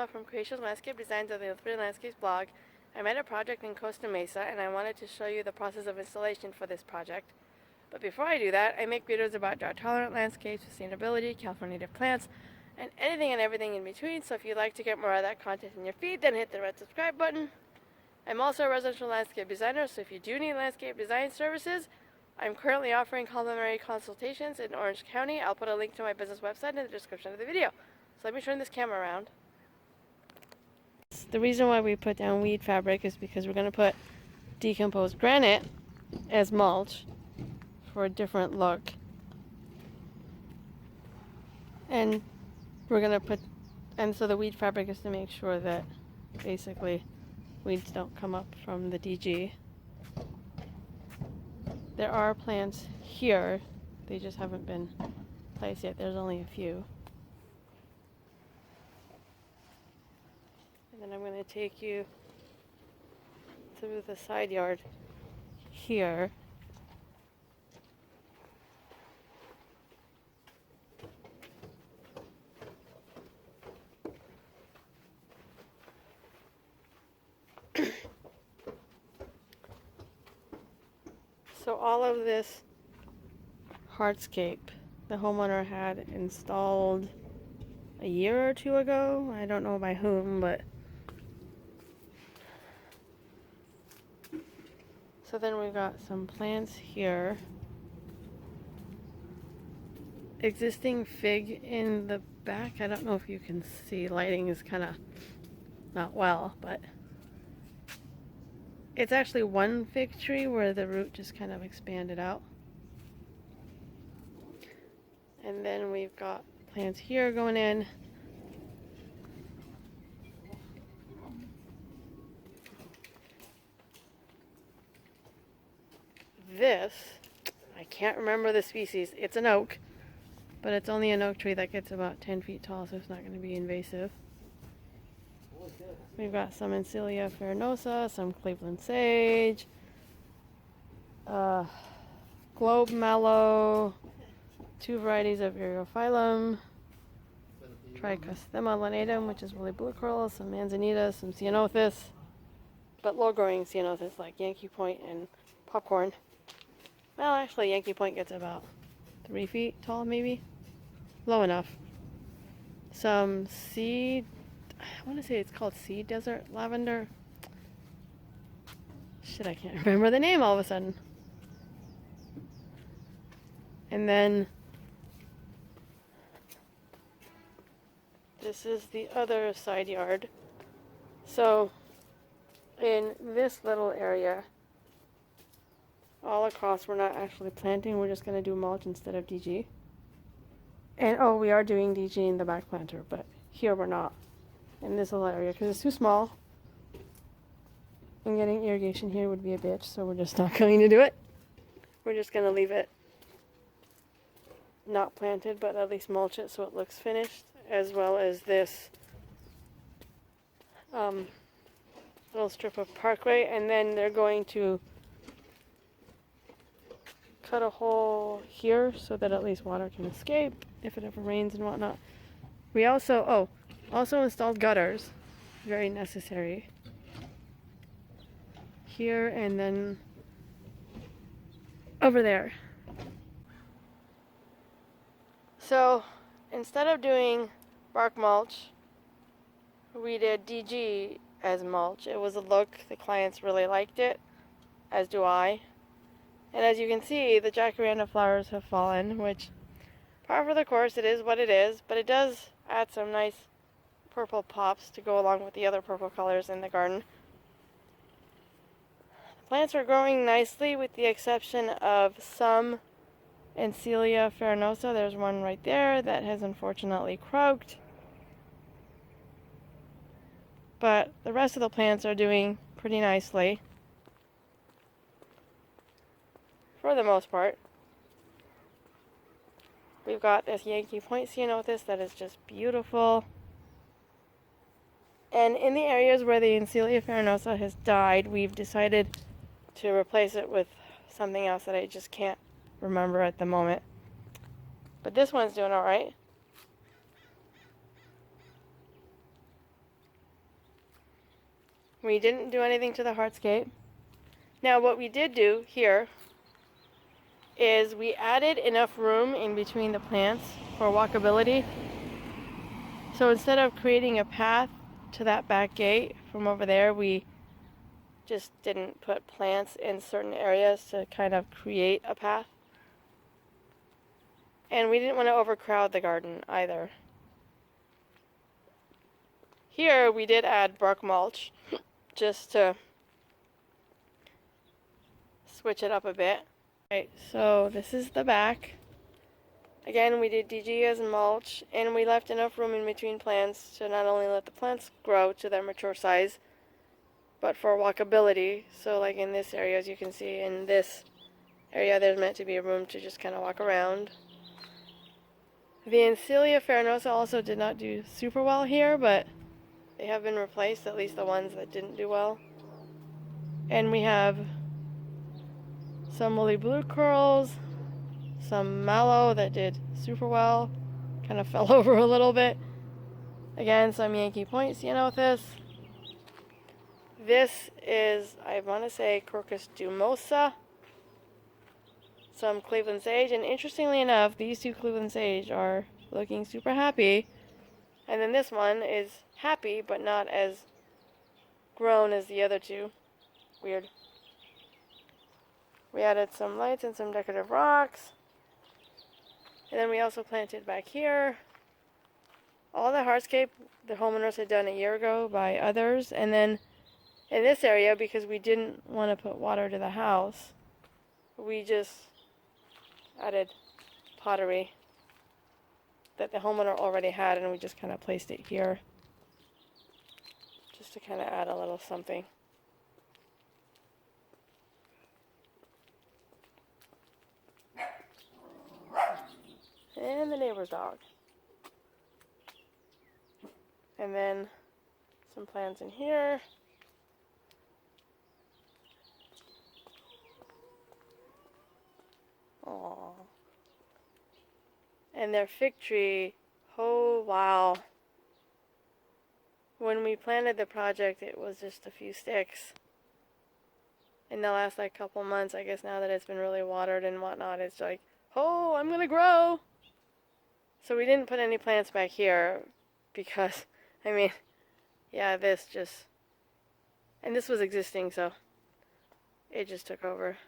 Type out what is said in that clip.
Emma from Creations Landscape Designs of the Illustrated Landscapes blog. I'm at a project in Costa Mesa, and I wanted to show you the process of installation for this project. But before I do that, I make videos about drought-tolerant landscapes, sustainability, California native plants, and anything and everything in between. So if you'd like to get more of that content in your feed, then hit the red subscribe button. I'm also a residential landscape designer, so if you do need landscape design services, I'm currently offering complimentary consultations in Orange County. I'll put a link to my business website in the description of the video. So let me turn this camera around. The reason why we put down weed fabric is because we're going to put decomposed granite as mulch for a different look. And we're going to put, and so the weed fabric is to make sure that basically weeds don't come up from the DG. There are plants here, they just haven't been placed yet. There's only a few. And then I'm going to take you through the side yard here. So all of this hardscape the homeowner had installed a year or two ago. I don't know by whom, but so then we've got some plants here. Existing fig in the back. I don't know if you can see. Lighting is kind of not well, but it's actually one fig tree where the root just kind of expanded out. And then we've got plants here going in. This, I can't remember the species. It's an oak, but it's only an oak tree that gets about 10 feet tall, so it's not going to be invasive. We've got some Encilia farinosa, some Cleveland sage, globe mallow, two varieties of Eriophyllum, Trichosthema lanatum, which is woolly blue coral, some manzanita, some ceanothus, but low-growing ceanothus like Yankee Point and popcorn. Well, actually, Yankee Point gets about 3 feet tall, maybe. Low enough. Some sea, I want to say it's called sea desert lavender. Shit, I can't remember the name all of a sudden. And then this is the other side yard. So in this little area, all across, we're not actually planting. We're just going to do mulch instead of DG. And oh, we are doing DG in the back planter, but here we're not in this little area because it's too small. And getting irrigation here would be a bitch, so we're just not going to do it. We're just going to leave it not planted, but at least mulch it so it looks finished, as well as this little strip of parkway. And then they're going to cut a hole here so that at least water can escape if it ever rains and whatnot. We also installed gutters, very necessary, here and then over there. So instead of doing bark mulch, we did DG as mulch. It was a look, the clients really liked it, as do I. And as you can see, the jacaranda flowers have fallen, which, par for the course, it is what it is, but it does add some nice purple pops to go along with the other purple colors in the garden. The plants are growing nicely with the exception of some Encilia farinosa. There's one right there that has unfortunately croaked. But the rest of the plants are doing pretty nicely, for the most part. We've got this Yankee Point ceanothus that is just beautiful. And in the areas where the Encilia farinosa has died, we've decided to replace it with something else that I just can't remember at the moment. But this one's doing alright. We didn't do anything to the hardscape. Now what we did do here is we added enough room in between the plants for walkability. So instead of creating a path to that back gate from over there, we just didn't put plants in certain areas to kind of create a path. And we didn't want to overcrowd the garden either. Here we did add bark mulch just to switch it up a bit. Right, so this is the back. Again, we did DG as mulch, and we left enough room in between plants to not only let the plants grow to their mature size, but for walkability. So like in this area, as you can see, in this area there's meant to be a room to just kind of walk around. The Encilia farinosa also did not do super well here, but they have been replaced, at least the ones that didn't do well. And we have some woolly blue curls, some mallow that did super well, kind of fell over a little bit. Again, some Yankee Point ceanothus. This is, I want to say, Crocus dumosa. Some Cleveland sage, and interestingly enough, these two Cleveland sage are looking super happy. And then this one is happy, but not as grown as the other two. Weird. We added some lights and some decorative rocks. And then we also planted back here. All the hardscape the homeowners had done a year ago by others. And then in this area, because we didn't want to put water to the house, we just added pottery that the homeowner already had, and we just kind of placed it here just to kind of add a little something. And the neighbor's dog. And then some plants in here. Aww. And their fig tree, oh wow. When we planted the project, it was just a few sticks. In the last like couple months, I guess now that it's been really watered and whatnot, it's like, oh, I'm gonna grow. So we didn't put any plants back here because, I mean, yeah, this just, and this was existing, so it just took over.